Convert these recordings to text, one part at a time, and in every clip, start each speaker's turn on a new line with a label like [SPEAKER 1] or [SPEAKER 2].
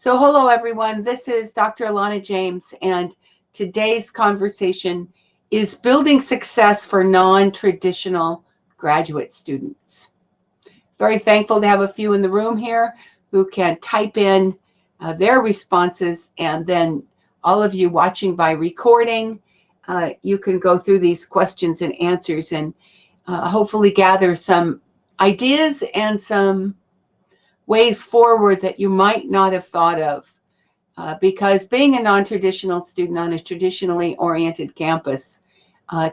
[SPEAKER 1] So hello everyone, this is Dr. Alana James, and today's conversation is building success for non-traditional graduate students. Very thankful to have a few in the room here who can type in their responses, and then all of you watching by recording, you can go through these questions and answers and hopefully gather some ideas and some ways forward that you might not have thought of, because being a non-traditional student on a traditionally oriented campus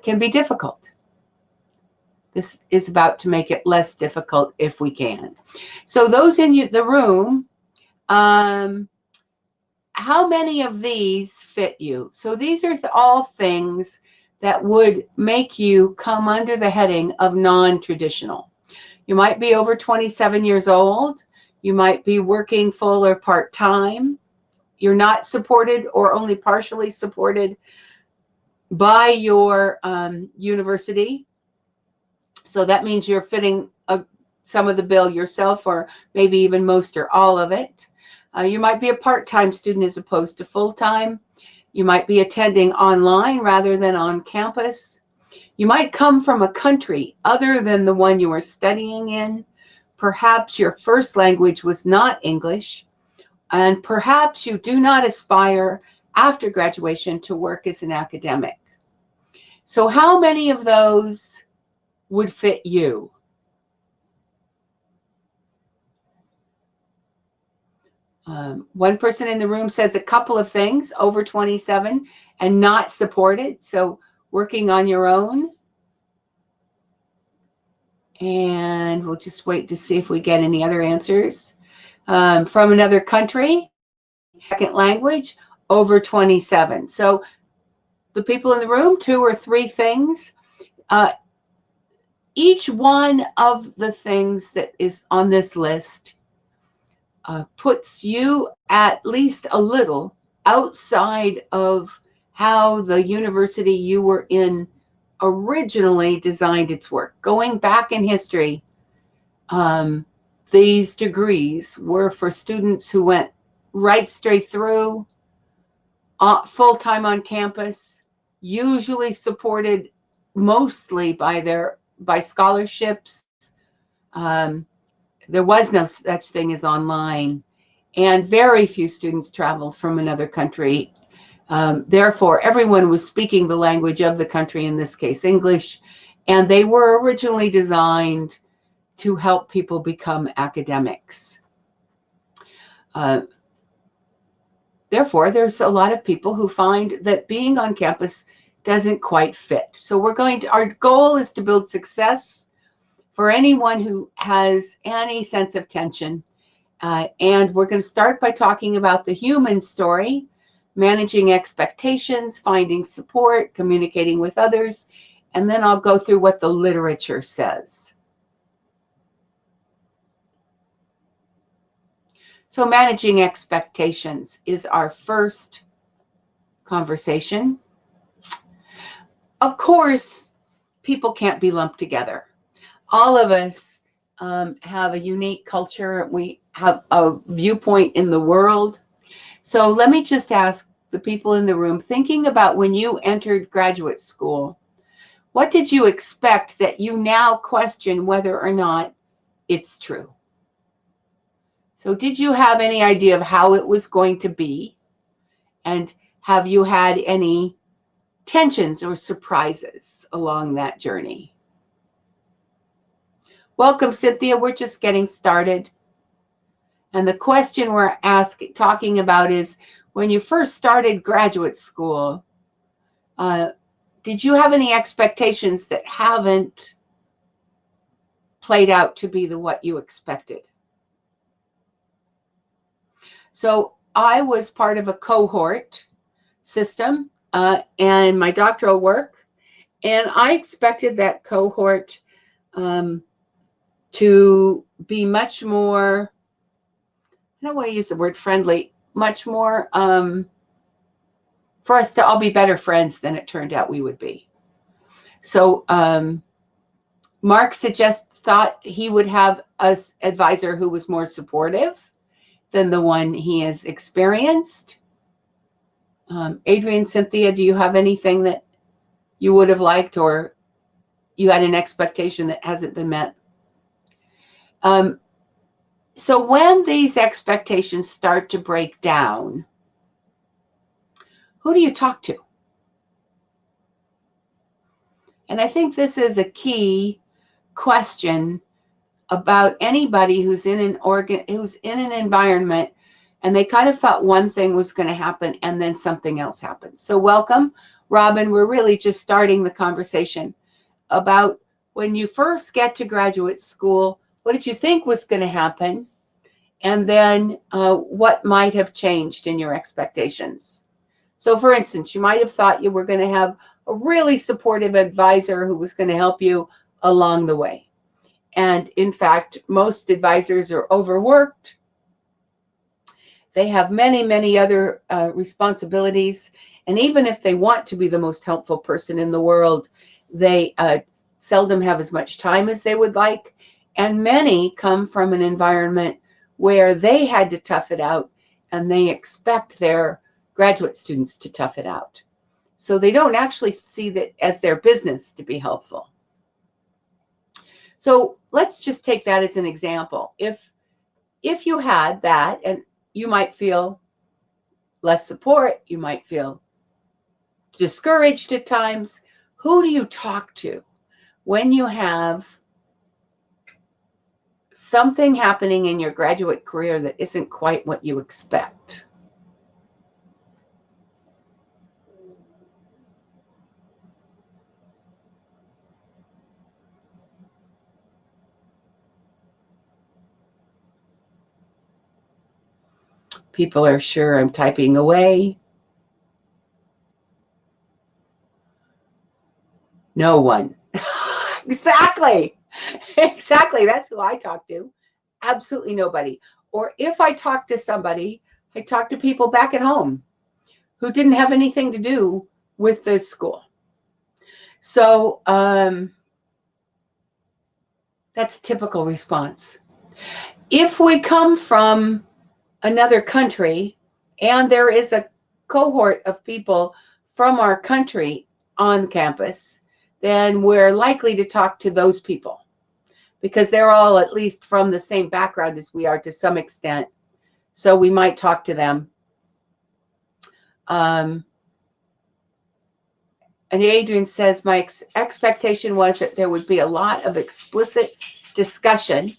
[SPEAKER 1] can be difficult. This is about to make it less difficult if we can. So those in the room, how many of these fit you? So these are all things that would make you come under the heading of non-traditional. You might be over 27 years old. You might be working full or part-time. You're not supported or only partially supported by your university. So that means you're fitting some of the bill yourself, or maybe even most or all of it. You might be a part-time student as opposed to full-time. You might be attending online rather than on campus. You might come from a country other than the one you are studying in. Perhaps your first language was not English, and perhaps you do not aspire after graduation to work as an academic. So how many of those would fit you? One person in the room says a couple of things: over 27 and not supported, so working on your own. And we'll just wait to see if we get any other answers. From another country, second language, over 27. So the people in the room, 2 or 3 things. Each one of the things that is on this list puts you at least a little outside of how the university you were in originally designed its work. Going back in history, these degrees were for students who went right straight through, full-time on campus, usually supported mostly by scholarships. There was no such thing as online, and very few students traveled from another country. Therefore, everyone was speaking the language of the country, in this case English, and they were originally designed to help people become academics. Therefore, there's a lot of people who find that being on campus doesn't quite fit. So our goal is to build success for anyone who has any sense of tension. And we're going to start by talking about the human story: managing expectations, finding support, communicating with others, and then I'll go through what the literature says. So managing expectations is our first conversation. Of course, people can't be lumped together. All of us have a unique culture. We have a viewpoint in the world. So let me just ask the people in the room, thinking about when you entered graduate school, what did you expect that you now question whether or not it's true? So did you have any idea of how it was going to be? And have you had any tensions or surprises along that journey? Welcome, Cynthia. We're just getting started. And the question we're talking about is, when you first started graduate school, did you have any expectations that haven't played out to be what you expected? So I was part of a cohort system and my doctoral work, and I expected that cohort to be much more, I don't want to use the word friendly, much more for us to all be better friends than it turned out we would be. So Mark thought he would have an advisor who was more supportive than the one he has experienced. Adrian, Cynthia, do you have anything that you would have liked, or you had an expectation that hasn't been met? So when these expectations start to break down, who do you talk to? And I think this is a key question about anybody who's in an environment and they kind of thought one thing was going to happen and then something else happened. So welcome, Robin. We're really just starting the conversation about when you first get to graduate school, what did you think was going to happen? And then what might have changed in your expectations? So for instance, you might have thought you were going to have a really supportive advisor who was going to help you along the way. And in fact, most advisors are overworked. They have many, many other responsibilities. And even if they want to be the most helpful person in the world, they seldom have as much time as they would like. And many come from an environment where they had to tough it out, and they expect their graduate students to tough it out. So they don't actually see that as their business to be helpful. So let's just take that as an example. If you had that, and you might feel less support, you might feel discouraged at times, who do you talk to when you have something happening in your graduate career that isn't quite what you expect? People are sure I'm typing away. No one. Exactly. Exactly. That's who I talk to. Absolutely nobody. Or if I talk to somebody, I talk to people back at home who didn't have anything to do with the school. So that's a typical response. If we come from another country and there is a cohort of people from our country on campus, then we're likely to talk to those people because they're all at least from the same background as we are to some extent. So we might talk to them. And Adrian says, my expectation was that there would be a lot of explicit discussion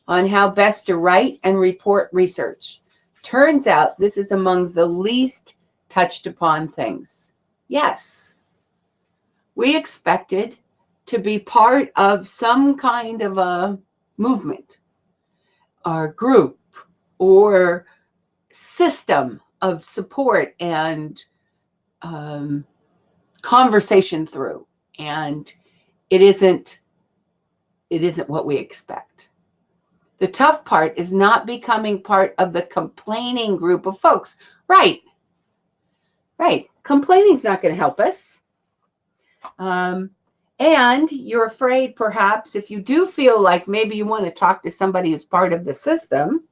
[SPEAKER 1] on how best to write and report research. Turns out this is among the least touched upon things. Yes, we expected to be part of some kind of a movement or group or system of support and conversation through, and it isn't what we expect. The tough part is not becoming part of the complaining group of folks. Right. Complaining's not going to help us. And you're afraid, perhaps, if you do feel like maybe you want to talk to somebody who's part of the system,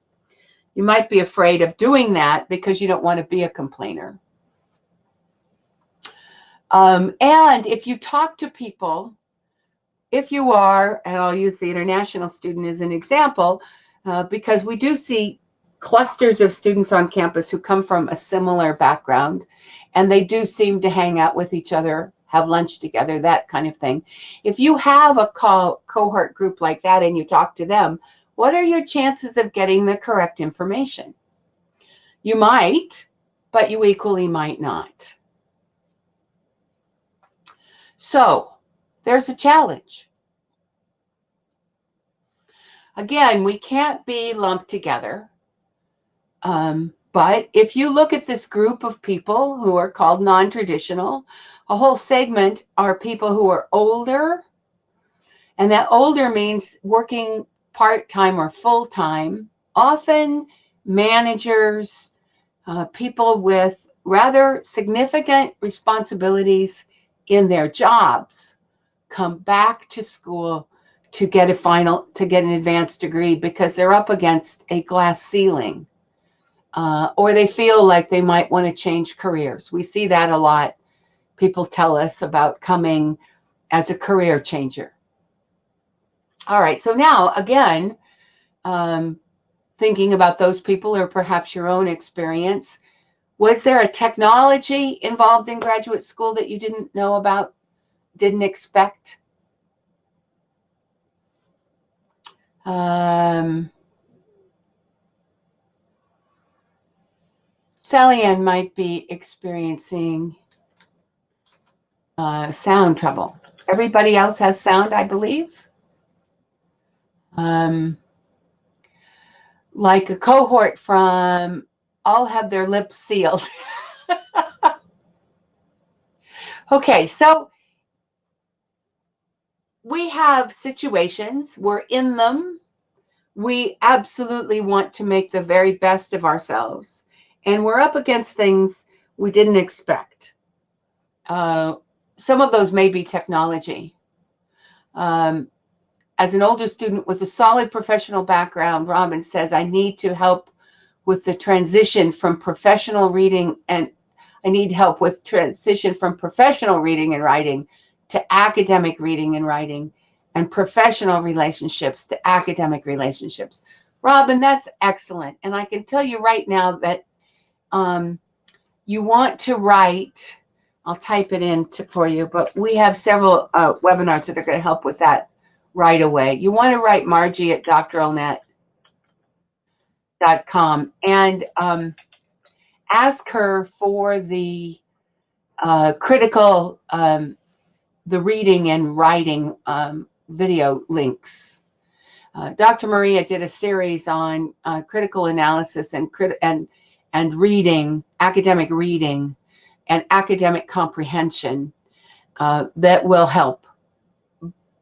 [SPEAKER 1] you might be afraid of doing that because you don't want to be a complainer. And if you talk to people, if you are, and I'll use the international student as an example, because we do see clusters of students on campus who come from a similar background, and they do seem to hang out with each other, have lunch together, that kind of thing. If you have a cohort group like that and you talk to them, what are your chances of getting the correct information? You might, but you equally might not. So there's a challenge. Again, we can't be lumped together. But if you look at this group of people who are called non-traditional, a whole segment are people who are older. And that older means working part-time or full-time, often managers, people with rather significant responsibilities in their jobs come back to school to get an advanced degree because they're up against a glass ceiling or they feel like they might want to change careers. We see that a lot. People tell us about coming as a career changer. All right, so now again, thinking about those people or perhaps your own experience, was there a technology involved in graduate school that you didn't know about, didn't expect? Sally Ann might be experiencing sound trouble. Everybody else has sound, I believe. Like a cohort from all have their lips sealed. Okay, so we have situations, we're in them. We absolutely want to make the very best of ourselves. And we're up against things we didn't expect. Some of those may be technology. As an older student with a solid professional background, Robin says, I need to help with the transition from professional reading, and I need help with transition from professional reading and writing to academic reading and writing, and professional relationships to academic relationships. Robin, that's excellent. And I can tell you right now that you want to write, I'll type it in for you, but we have several webinars that are going to help with that right away. You want to write Margie at drlnet.com and ask her for the critical, the reading and writing video links. Dr. Maria did a series on critical analysis and reading, academic reading, and academic comprehension that will help.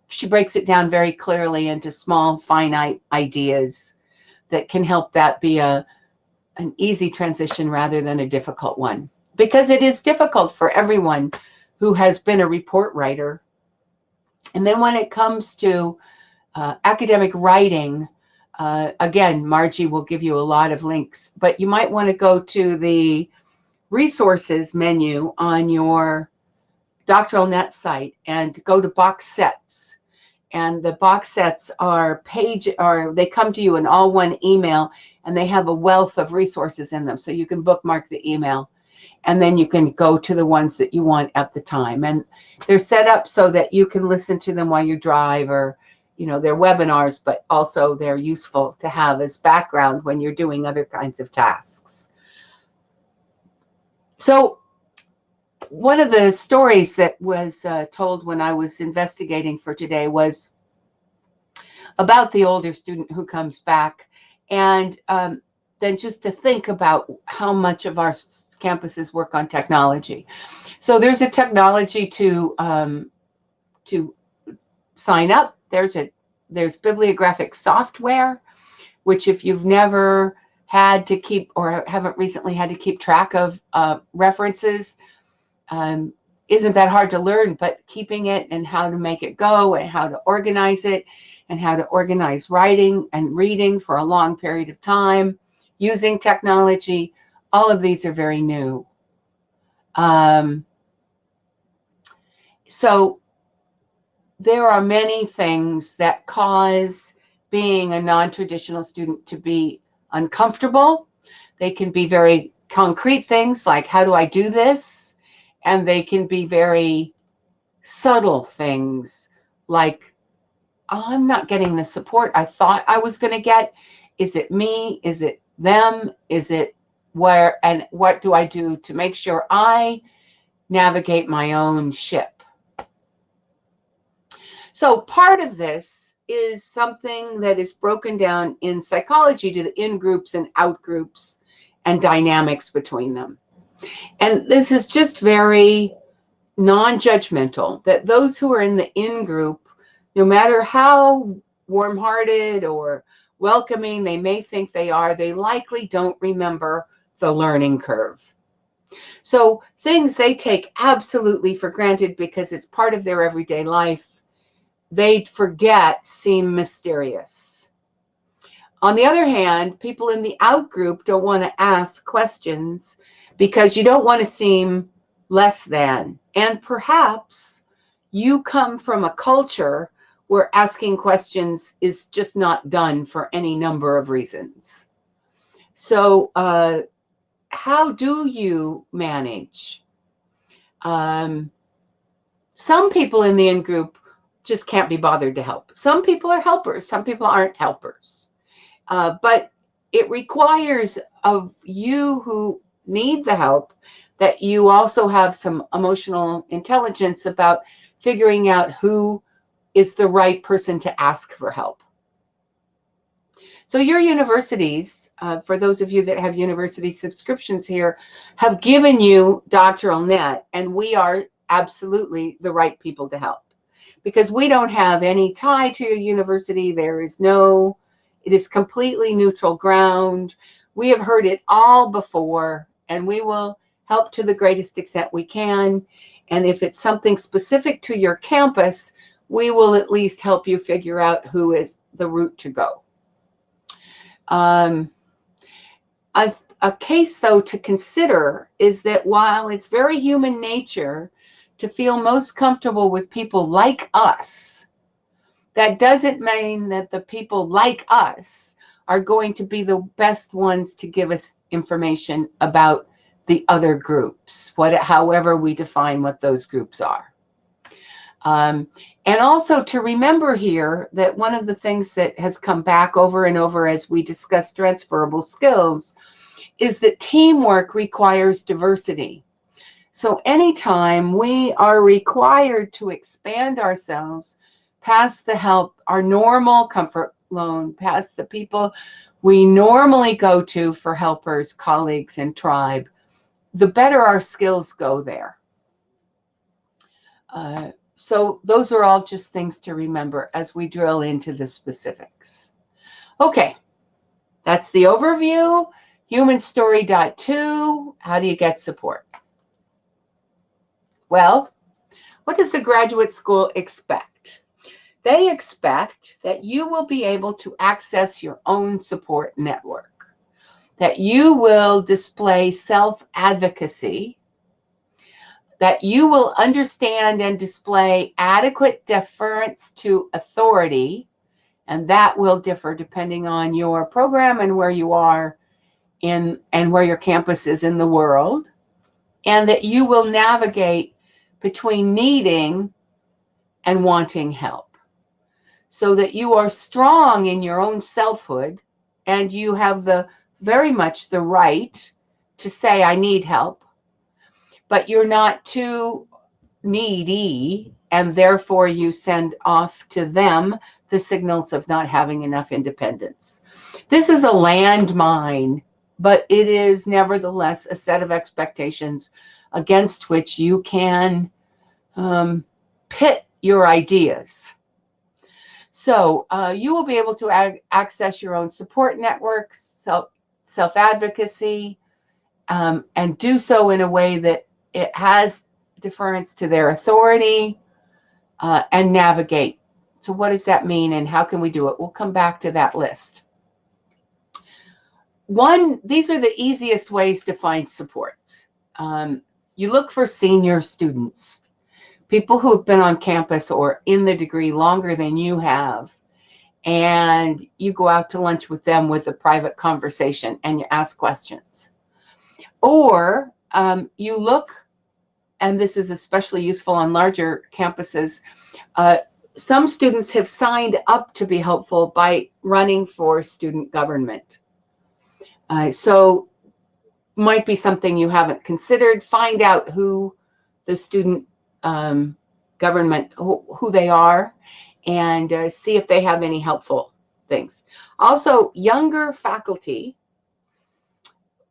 [SPEAKER 1] She breaks it down very clearly into small, finite ideas that can help that be an easy transition rather than a difficult one. Because it is difficult for everyone who has been a report writer. And then when it comes to academic writing, again, Margie will give you a lot of links, but you might want to go to the resources menu on your Doctoral Net site and go to box sets. And the box sets are they come to you in all one email, and they have a wealth of resources in them. So you can bookmark the email, and then you can go to the ones that you want at the time. And they're set up so that you can listen to them while you drive, or, you know, they're webinars, but also they're useful to have as background when you're doing other kinds of tasks. So one of the stories that was told when I was investigating for today was about the older student who comes back, and then just to think about how much of our campuses work on technology. So there's a technology to sign up. There's bibliographic software, which if you've never had to keep or haven't recently had to keep track of references, isn't that hard to learn, but keeping it and how to make it go and how to organize it and how to organize writing and reading for a long period of time using technology, all of these are very new. So there are many things that cause being a non-traditional student to be uncomfortable. They can be very concrete things like, how do I do this? And they can be very subtle things like, oh, I'm not getting the support I thought I was going to get. Is it me? Is it them? Is it where? And what do I do to make sure I navigate my own ship? So part of this is something that is broken down in psychology to the in-groups and out-groups and dynamics between them. And this is just very non-judgmental, that those who are in the in-group, no matter how warm-hearted or welcoming they may think they are, they likely don't remember the learning curve. So things they take absolutely for granted because it's part of their everyday life, they forget seem mysterious. On the other hand, people in the out group don't want to ask questions because you don't want to seem less than. And perhaps you come from a culture where asking questions is just not done for any number of reasons. So how do you manage? Some people in the in-group just can't be bothered to help. Some people are helpers. Some people aren't helpers. But it requires of you who need the help that you also have some emotional intelligence about figuring out who is the right person to ask for help. So your universities, for those of you that have university subscriptions here, have given you Doctoral Net, and we are absolutely the right people to help because we don't have any tie to your university. It is completely neutral ground. We have heard it all before, and we will help to the greatest extent we can. And if it's something specific to your campus, we will at least help you figure out who is the route to go. A case, though, to consider is that while it's very human nature to feel most comfortable with people like us, that doesn't mean that the people like us are going to be the best ones to give us information about the other groups, however we define what those groups are. And also to remember here that one of the things that has come back over and over as we discuss transferable skills is that teamwork requires diversity. So anytime we are required to expand ourselves past the help, our normal comfort zone, past the people we normally go to for helpers, colleagues, and tribe, the better our skills go there. So those are all just things to remember as we drill into the specifics. Okay, that's the overview. Human Story 2, how do you get support? Well, what does the graduate school expect? They expect that you will be able to access your own support network, that you will display self-advocacy, that you will understand and display adequate deference to authority, and that will differ depending on your program and where you are in and where your campus is in the world, and that you will navigate between needing and wanting help, so that you are strong in your own selfhood and you have very much the right to say, I need help, but you're not too needy, and therefore you send off to them the signals of not having enough independence. This is a landmine, but it is nevertheless a set of expectations against which you can pit your ideas. So you will be able to access your own support networks, self-advocacy, and do so in a way that it has deference to their authority, and navigate. So what does that mean and how can we do it? We'll come back to that list. These are the easiest ways to find supports. You look for senior students, people who have been on campus or in the degree longer than you have, and you go out to lunch with them with a private conversation and you ask questions. Or you look, and this is especially useful on larger campuses, some students have signed up to be helpful by running for student government. So might be something you haven't considered. Find out who the student government, who they are, and see if they have any helpful things. Also, younger faculty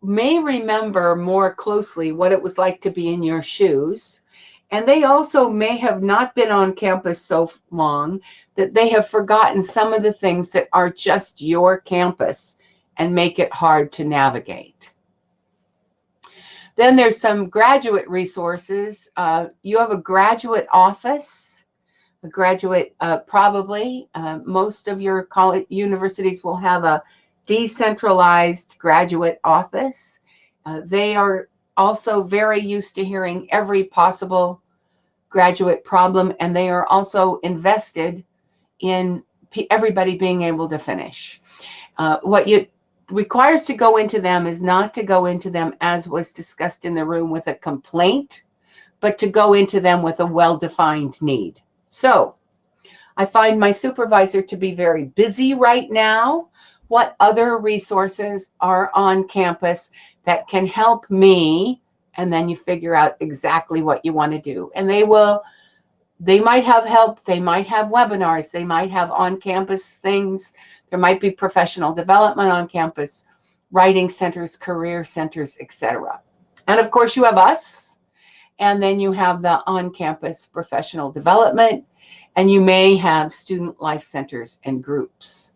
[SPEAKER 1] may remember more closely what it was like to be in your shoes, and they also may have not been on campus so long that they have forgotten some of the things that are just your campus and make it hard to navigate. Then there's some graduate resources. You have a graduate office, a graduate, probably, most of your college universities will have a decentralized graduate office. They are also very used to hearing every possible graduate problem, and they are also invested in everybody being able to finish. What you requires to go into them is not to go into them, as was discussed in the room, with a complaint, but to go into them with a well-defined need. So I find my supervisor to be very busy right now. What other resources are on campus that can help me? And then you figure out exactly what you want to do. And they might have help, they might have webinars, they might have on-campus things, there might be professional development on campus, writing centers, career centers, etc. And of course you have us, and then you have the on-campus professional development, and you may have student life centers and groups.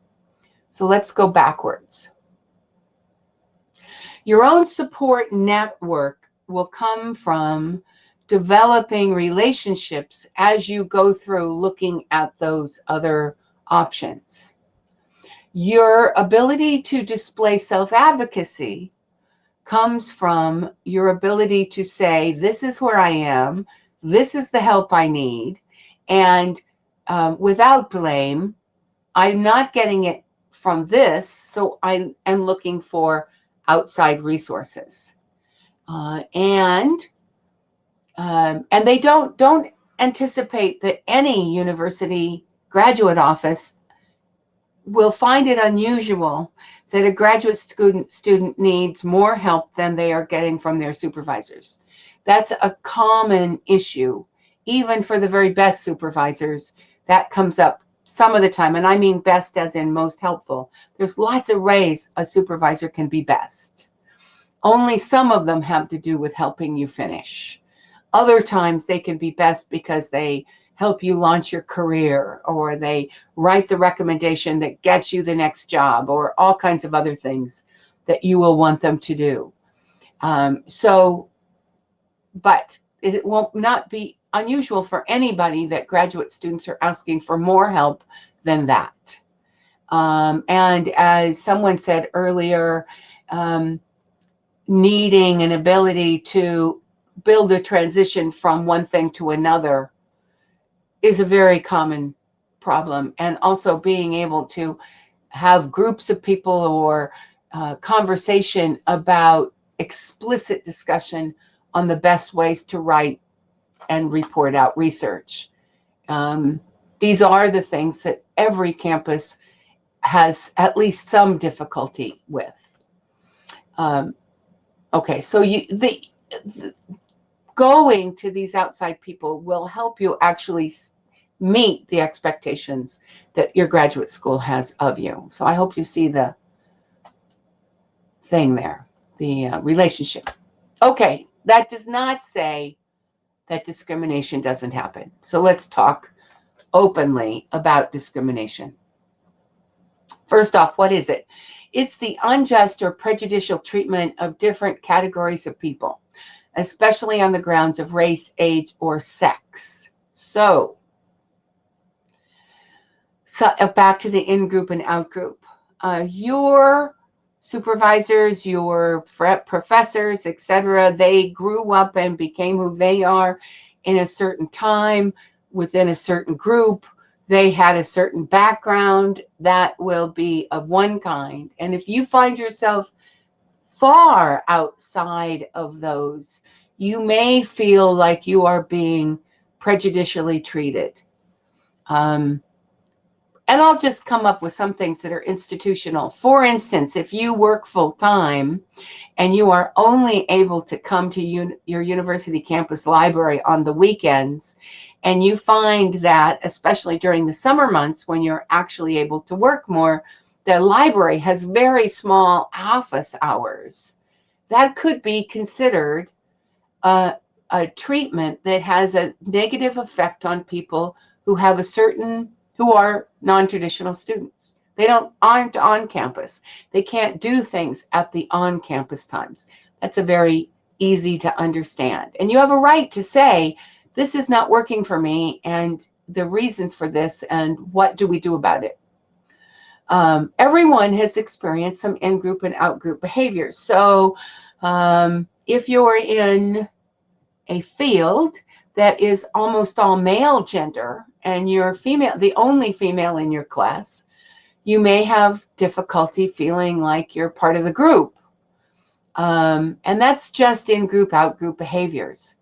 [SPEAKER 1] So let's go backwards. Your own support network will come from developing relationships as you go through looking at those other options. Your ability to display self-advocacy comes from your ability to say, this is where I am, this is the help I need, and without blame, I'm not getting it from this, so I am looking for outside resources. And they don't anticipate that any university graduate office will find it unusual that a graduate student needs more help than they are getting from their supervisors. That's a common issue. Even for the very best supervisors, that comes up some of the time, and I mean best as in most helpful. There's lots of ways a supervisor can be best. Only some of them have to do with helping you finish. Other times they can be best because they help you launch your career, or they write the recommendation that gets you the next job, or all kinds of other things that you will want them to do. But it will not be unusual for anybody that graduate students are asking for more help than that. And as someone said earlier, needing an ability to build a transition from one thing to another is a very common problem. And also being able to have groups of people or conversation about explicit discussion on the best ways to write and report out research. These are the things that every campus has at least some difficulty with. Okay, so going to these outside people will help you actually meet the expectations that your graduate school has of you. So I hope you see the thing there, the relationship. Okay, that does not say that discrimination doesn't happen. So let's talk openly about discrimination. First off, what is it? It's the unjust or prejudicial treatment of different categories of people, especially on the grounds of race, age, or sex. So back to the in-group and out-group. Your supervisors, your professors, etc., they grew up and became who they are in a certain time within a certain group. They had a certain background that will be of one kind. And if you find yourself far outside of those, you may feel like you are being prejudicially treated. And I'll just come up with some things that are institutional. For instance, if you work full-time and you are only able to come to your university campus library on the weekends, and you find that, especially during the summer months when you're actually able to work more, the library has very small office hours, that could be considered a treatment that has a negative effect on people who are non-traditional students. They aren't on campus. They can't do things at the on-campus times. That's a very easy to understand. And you have a right to say, this is not working for me, and the reasons for this, and what do we do about it? Everyone has experienced some in-group and out-group behaviors. So if you're in a field that is almost all male gender and you're female, the only female in your class, you may have difficulty feeling like you're part of the group. And that's just in-group, out-group behaviors.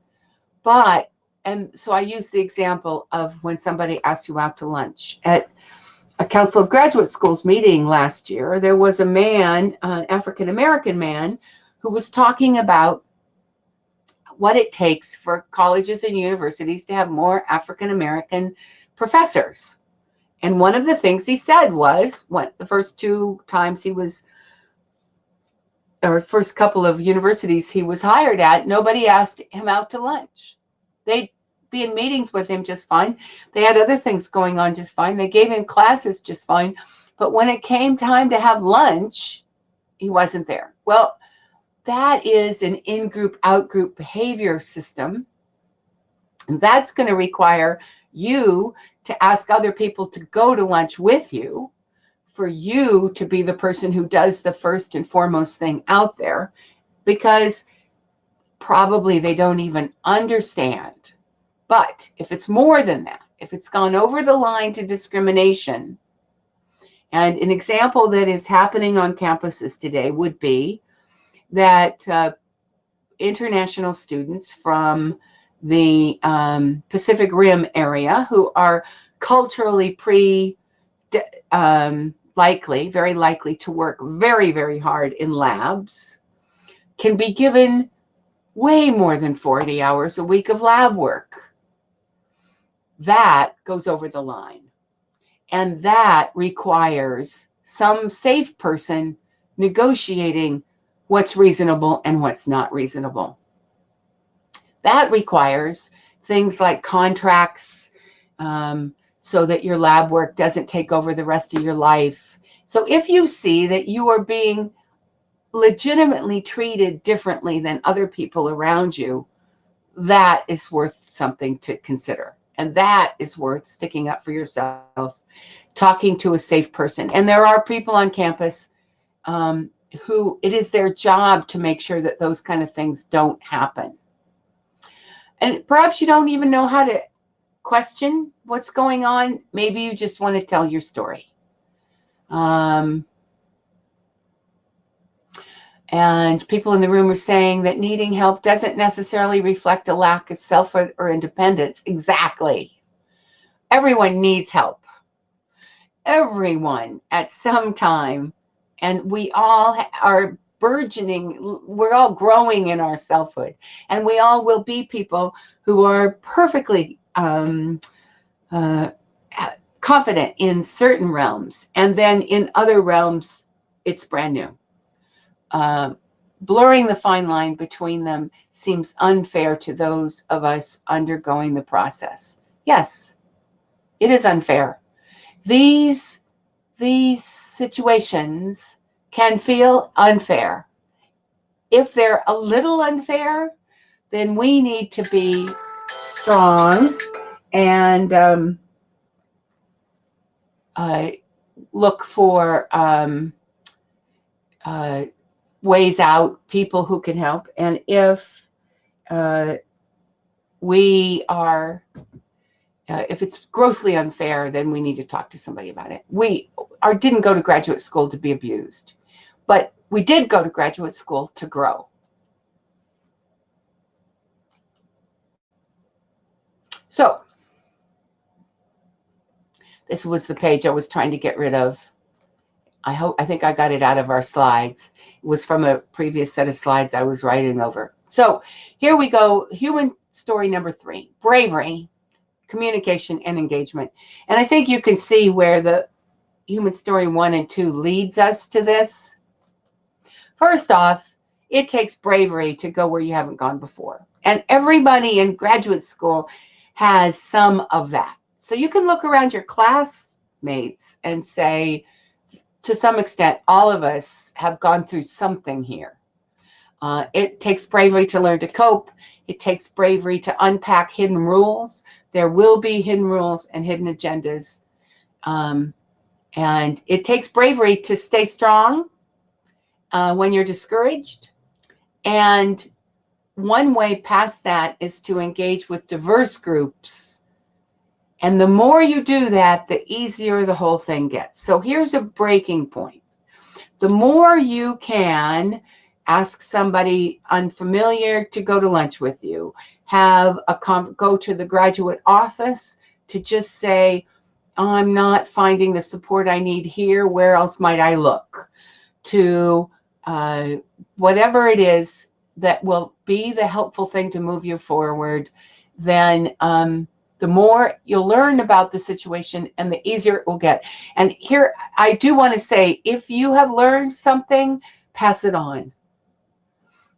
[SPEAKER 1] And so I use the example of when somebody asks you out to lunch. At a Council of Graduate Schools meeting last year, there was a man, an African-American man, who was talking about what it takes for colleges and universities to have more African-American professors. And one of the things he said was, the first two times he was, or first couple of universities he was hired at, nobody asked him out to lunch. They'd be in meetings with him just fine. They had other things going on just fine. They gave him classes just fine. But when it came time to have lunch, he wasn't there. Well, that is an in-group, out-group behavior system. And that's going to require you to ask other people to go to lunch with you, for you to be the person who does the first and foremost thing out there, because probably they don't even understand. But if it's more than that, if it's gone over the line to discrimination, and an example that is happening on campuses today would be that international students from the Pacific Rim area who are culturally very likely to work very, very hard in labs can be given way more than 40 hours a week of lab work. That goes over the line. And that requires some safe person negotiating what's reasonable and what's not reasonable. That requires things like contracts, so that your lab work doesn't take over the rest of your life. So if you see that you are being legitimately treated differently than other people around you, that is worth something to consider. And that is worth sticking up for yourself, talking to a safe person. And there are people on campus who it is their job to make sure that those kind of things don't happen. And perhaps you don't even know how to question what's going on. Maybe you just want to tell your story. And people in the room are saying that needing help doesn't necessarily reflect a lack of self or independence. Exactly. Everyone needs help. Everyone at some time. And we all are burgeoning. We're all growing in our selfhood. And we all will be people who are perfectly confident in certain realms. And then in other realms, it's brand new. Blurring the fine line between them seems unfair to those of us undergoing the process. Yes, it is unfair. These situations can feel unfair. If they're a little unfair, then we need to be strong and look for ways out, people who can help. And if if it's grossly unfair, then we need to talk to somebody about it. We didn't go to graduate school to be abused, but we did go to graduate school to grow. So this was the page I was trying to get rid of. I think I got it out of our slides. It was from a previous set of slides I was writing over. So here we go. Human story number 3, bravery, communication, and engagement. And I think you can see where the human story 1 and 2 leads us to this. First off, it takes bravery to go where you haven't gone before. And everybody in graduate school has some of that. So you can look around your classmates and say, to some extent, all of us have gone through something here. It takes bravery to learn to cope. It takes bravery to unpack hidden rules. There will be hidden rules and hidden agendas. And it takes bravery to stay strong when you're discouraged. And one way past that is to engage with diverse groups. And the more you do that, the easier the whole thing gets. So here's a breaking point. The more you can ask somebody unfamiliar to go to lunch with you, go to the graduate office to just say, I'm not finding the support I need here. Where else might I look? To whatever it is that will be the helpful thing to move you forward, then the more you'll learn about the situation and the easier it will get. And here, I do want to say, if you have learned something, pass it on.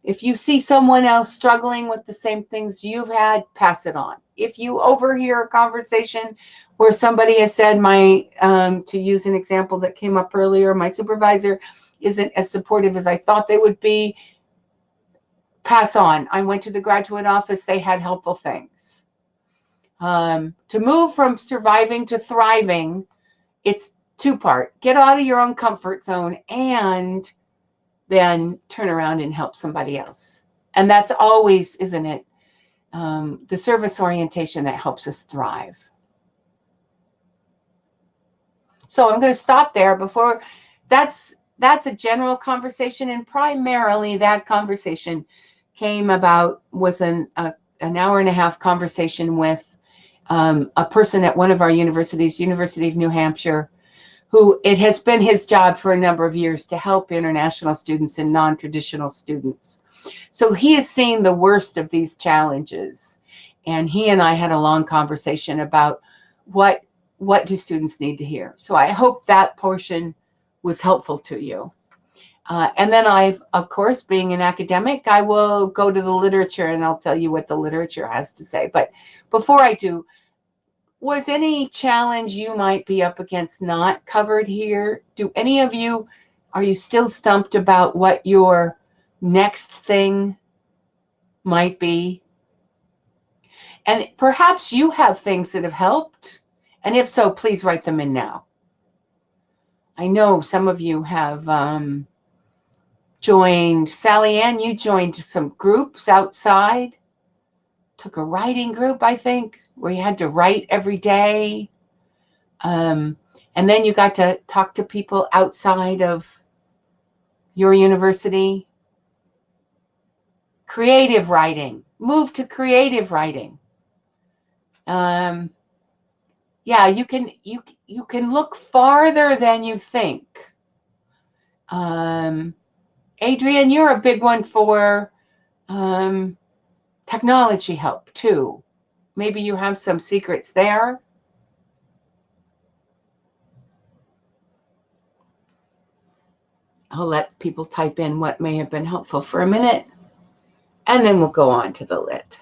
[SPEAKER 1] If you see someone else struggling with the same things you've had, pass it on. If you overhear a conversation where somebody has said, to use an example that came up earlier, my supervisor isn't as supportive as I thought they would be, pass on. I went to the graduate office, they had helpful things. To move from surviving to thriving, it's two-part. Get out of your own comfort zone and then turn around and help somebody else. And that's always, isn't it, the service orientation that helps us thrive. So I'm going to stop there before. That's a general conversation, and primarily that conversation came about with an hour and a half conversation with a person at one of our universities, University of New Hampshire, who it has been his job for a number of years to help international students and non-traditional students. So he has seen the worst of these challenges. And he and I had a long conversation about what do students need to hear. So I hope that portion was helpful to you. And then of course, being an academic, I will go to the literature and I'll tell you what the literature has to say. But before I do, was any challenge you might be up against not covered here? Do any of you, are you still stumped about what your next thing might be? And perhaps you have things that have helped. And if so, please write them in now. I know some of you have joined, Sally Ann, you joined some groups outside. Took a writing group, I think, where you had to write every day. And then you got to talk to people outside of your university. Creative writing. Move to creative writing. Yeah, you can look farther than you think. Adrian, you're a big one for technology help too. Maybe you have some secrets there. I'll let people type in what may have been helpful for a minute, and then we'll go on to the lit.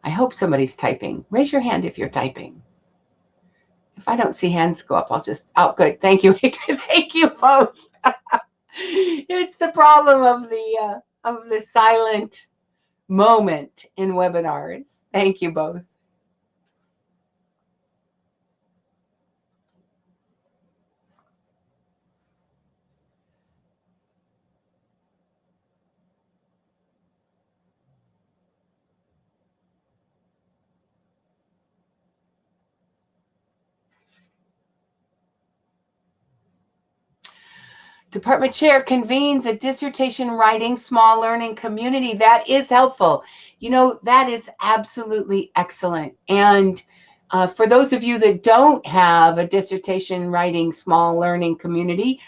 [SPEAKER 1] I hope somebody's typing. Raise your hand if you're typing. If I don't see hands go up, I'll just, oh, good. Thank you. Thank you both. It's the problem of the silent moment in webinars. Thank you both. Department chair convenes a dissertation writing small learning community. That is helpful. You know, that is absolutely excellent. And for those of you that don't have a dissertation writing small learning community,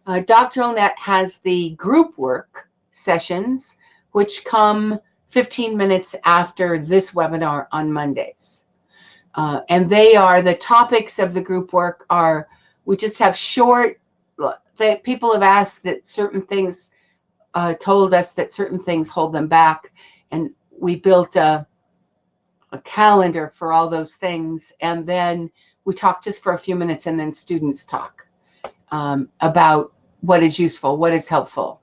[SPEAKER 1] DoctoralNet has the group work sessions, which come 15 minutes after this webinar on Mondays. And they are, the topics of the group work are, we just have short, that people have asked that certain things told us that certain things hold them back, and we built a calendar for all those things, and then we talk just for a few minutes, and then students talk about what is useful, what is helpful.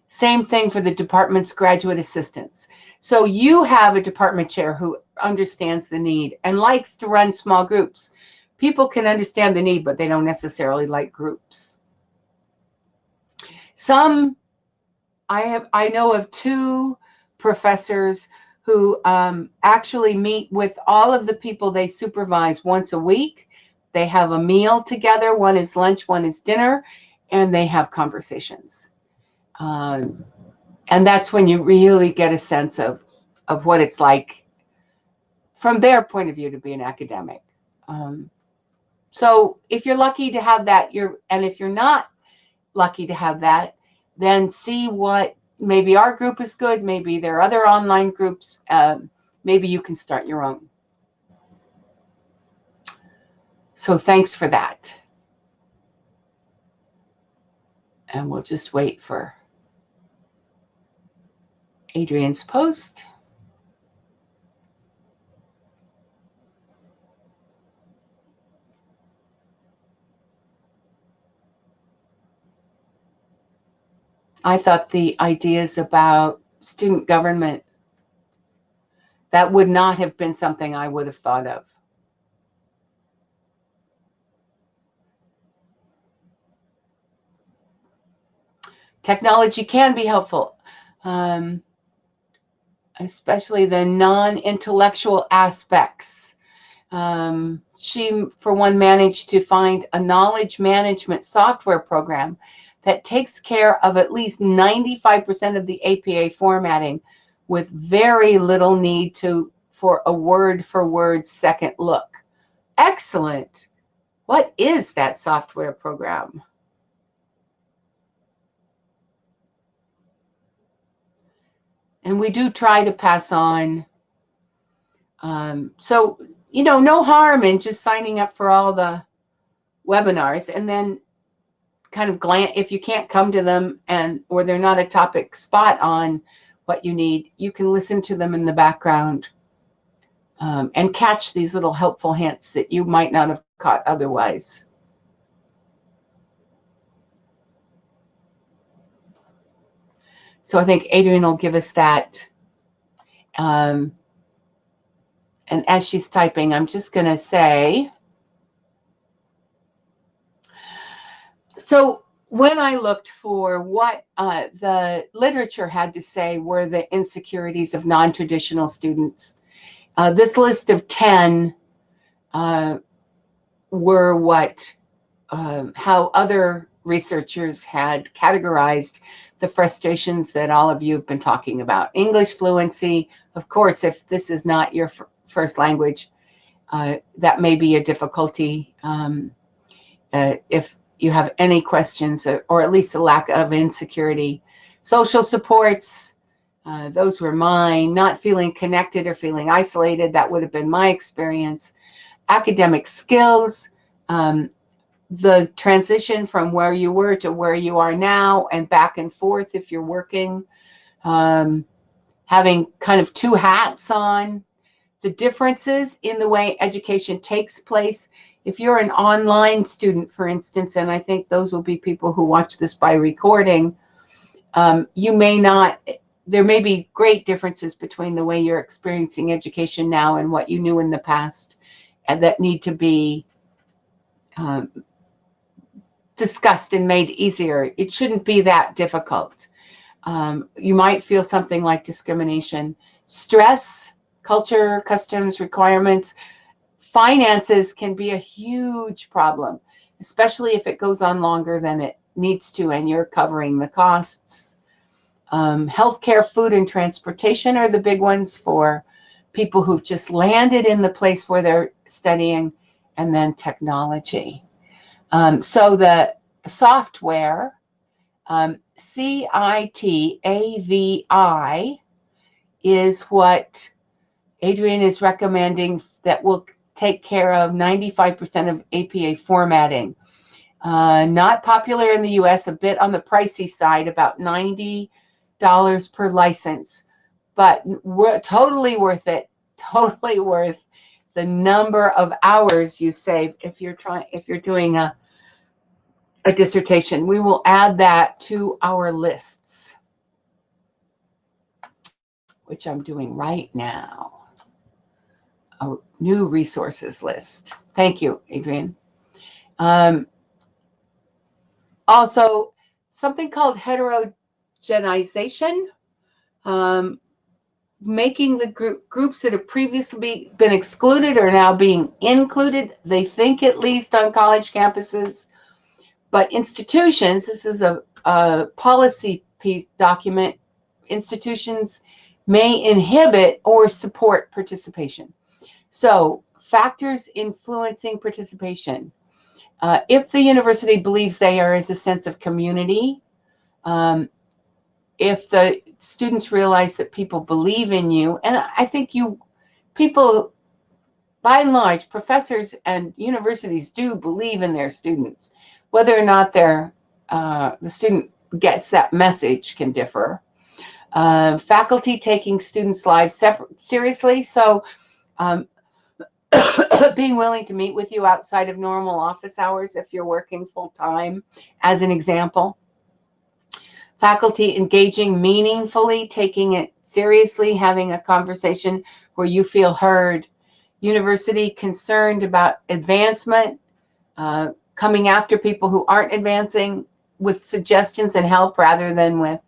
[SPEAKER 1] Same thing for the department's graduate assistants. So you have a department chair who understands the need and likes to run small groups. People can understand the need, but they don't necessarily like groups. I know of 2 professors who actually meet with all of the people they supervise once a week. They have a meal together. One is lunch, one is dinner, and they have conversations. And that's when you really get a sense of what it's like from their point of view to be an academic. So if you're lucky to have that, and if you're not lucky to have that, then see what, maybe our group is good, maybe there are other online groups, maybe you can start your own. So thanks for that. And we'll just wait for Adrian's post. I thought the ideas about student government, that would not have been something I would have thought of. Technology can be helpful, especially the non-intellectual aspects. She, for one, managed to find a knowledge management software program that takes care of at least 95% of the APA formatting with very little need for a word-for-word second look. Excellent. What is that software program? And we do try to pass on. So, no harm in just signing up for all the webinars, and then kind of glance, if you can't come to them or they're not a topic spot on what you need, you can listen to them in the background and catch these little helpful hints that you might not have caught otherwise. So I think Adrian will give us that. And as she's typing, I'm just going to say, so when I looked for what the literature had to say were the insecurities of non-traditional students, this list of 10 were how other researchers had categorized the frustrations that all of you have been talking about. English fluency, of course, if this is not your first language, that may be a difficulty. If you have any questions, or at least a lack of insecurity. Social supports, those were mine. Not feeling connected or feeling isolated, that would have been my experience. Academic skills, the transition from where you were to where you are now, and back and forth if you're working. Having kind of 2 hats on. The differences in the way education takes place. If you're an online student, for instance, and I think those will be people who watch this by recording, you may not, there may be great differences between the way you're experiencing education now and what you knew in the past, and that need to be discussed and made easier. It shouldn't be that difficult. You might feel something like discrimination. Stress, culture, customs, requirements, finances can be a huge problem, especially if it goes on longer than it needs to and you're covering the costs. Healthcare, food, and transportation are the big ones for people who've just landed in the place where they're studying, and then technology. So the software, CITAVI, is what Adrian is recommending, that will take care of 95% of APA formatting. Not popular in the US, a bit on the pricey side, about $90 per license, but totally worth it. Totally worth the number of hours you save if you're doing a dissertation. We will add that to our lists, which I'm doing right now. A new resources list. Thank you, Adrian. Also, something called heterogenization, making the groups that have previously been excluded are now being included, they think, at least on college campuses. But institutions, this is a policy document, institutions may inhibit or support participation. So factors influencing participation. If the university believes there is a sense of community, if the students realize that people believe in you, and I think people, by and large, professors and universities do believe in their students. Whether or not the student gets that message can differ. Faculty taking students' lives seriously, so being willing to meet with you outside of normal office hours if you're working full-time, as an example. Faculty engaging meaningfully, taking it seriously, having a conversation where you feel heard. University concerned about advancement, coming after people who aren't advancing with suggestions and help rather than with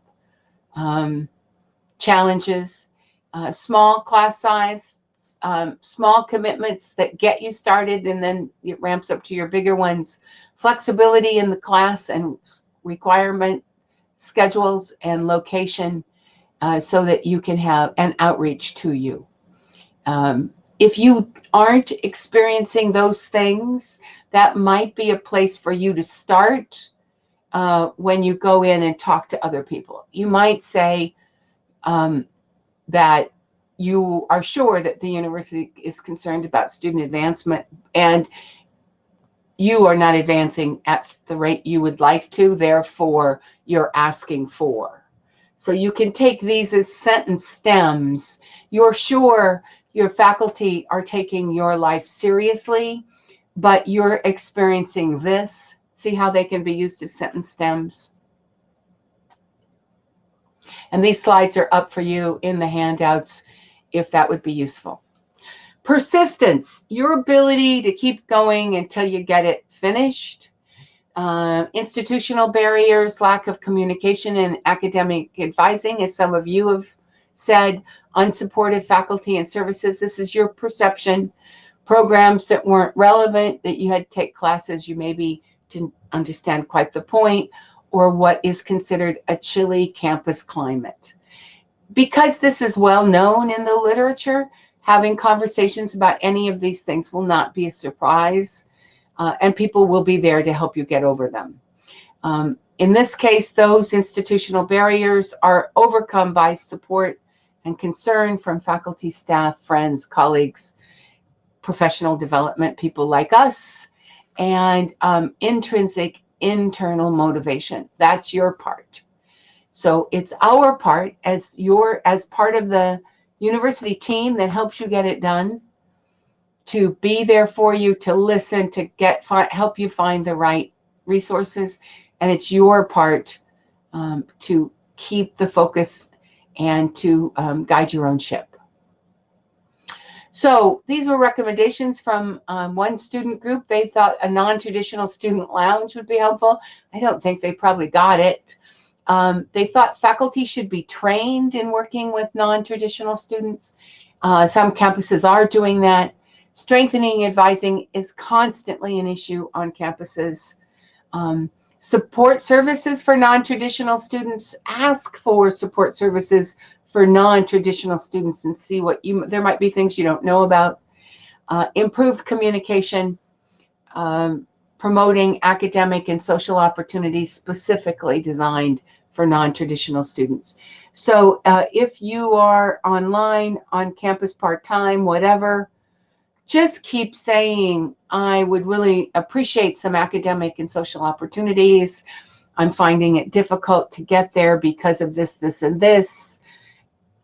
[SPEAKER 1] challenges. Small class size, small commitments that get you started and then it ramps up to your bigger ones. Flexibility in the class and requirement schedules and location so that you can have an outreach to you. If you aren't experiencing those things, that might be a place for you to start when you go in and talk to other people. You might say that you are sure that the university is concerned about student advancement and you are not advancing at the rate you would like to, therefore you're asking for. So you can take these as sentence stems. You're sure your faculty are taking your life seriously, but you're experiencing this. See how they can be used as sentence stems? And these slides are up for you in the handouts if that would be useful. Persistence, your ability to keep going until you get it finished. Institutional barriers, lack of communication and academic advising, as some of you have said, unsupported faculty and services. This is your perception. Programs that weren't relevant, that you had to take classes you maybe didn't understand quite the point, or what is considered a chilly campus climate. Because this is well known in the literature, having conversations about any of these things will not be a surprise, and people will be there to help you get over them. In this case, those institutional barriers are overcome by support and concern from faculty, staff, friends, colleagues, professional development, people like us, and intrinsic internal motivation. That's your part. So it's our part as part of the university team that helps you get it done, to be there for you, to listen, to help you find the right resources. And it's your part to keep the focus and to guide your own ship. So these were recommendations from one student group. They thought a non-traditional student lounge would be helpful. I don't think they probably got it. They thought faculty should be trained in working with non-traditional students. Some campuses are doing that. Strengthening advising is constantly an issue on campuses. Support services for non-traditional students. Ask for support services for non-traditional students and see what there might be things you don't know about. Improved communication, promoting academic and social opportunities specifically designed for non-traditional students. So if you are online, on campus part-time, whatever, just keep saying, I would really appreciate some academic and social opportunities. I'm finding it difficult to get there because of this, this, and this.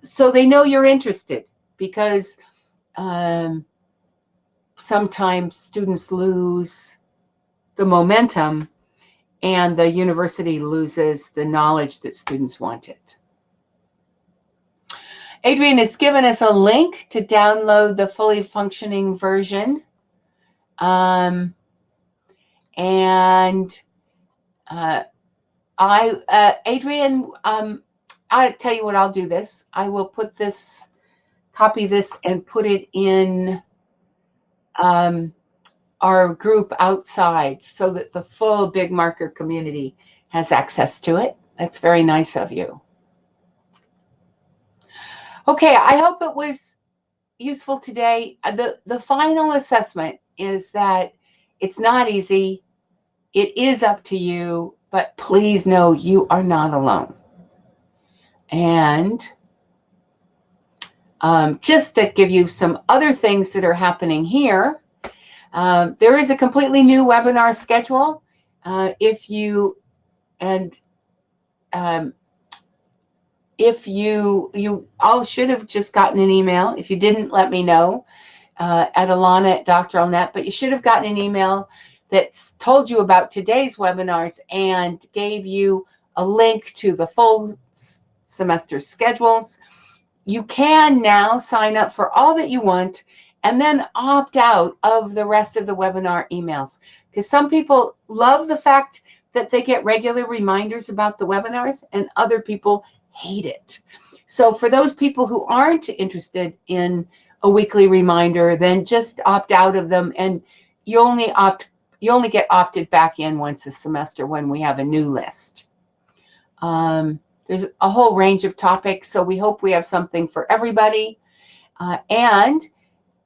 [SPEAKER 1] So they know you're interested, because sometimes students lose the momentum and the university loses the knowledge that students wanted. Adrian has given us a link to download the fully functioning version. Adrian, I'll tell you what, I'll do this. I will put this, copy this and put it in our group outside so that the full Big Marker community has access to it. That's very nice of you. Okay, I hope it was useful today. The final assessment is that it's not easy. It is up to you, but please know you are not alone. And just to give you some other things that are happening here, there is a completely new webinar schedule. If you all should have just gotten an email. If you didn't, let me know at Alana@doctoralnet, but you should have gotten an email that's told you about today's webinars and gave you a link to the full semester schedules. You can now sign up for all that you want and then opt out of the rest of the webinar emails, because some people love the fact that they get regular reminders about the webinars and other people hate it. So for those people who aren't interested in a weekly reminder, then just opt out of them, and you only get opted back in once a semester when we have a new list. There's a whole range of topics, so we hope we have something for everybody. And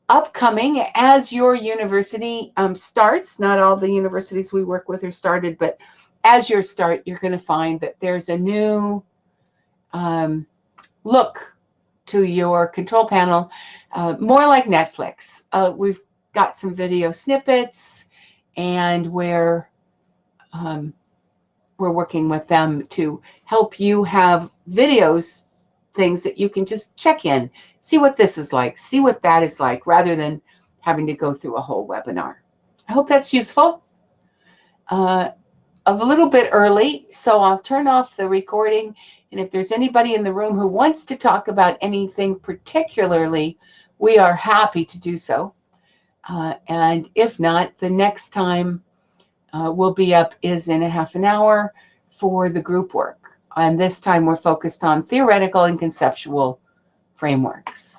[SPEAKER 1] upcoming, as your university starts, not all the universities we work with are started, but as you start, you're going to find that there's a new look to your control panel, more like Netflix. We've got some video snippets, and we're working with them to help you have videos, things that you can just check in, see what this is like, see what that is like, rather than having to go through a whole webinar. I hope that's useful. A little bit early, so I'll turn off the recording, and if there's anybody in the room who wants to talk about anything particularly, we are happy to do so. And if not, the next time we'll be up is in a half an hour for the group work. And this time we're focused on theoretical and conceptual frameworks.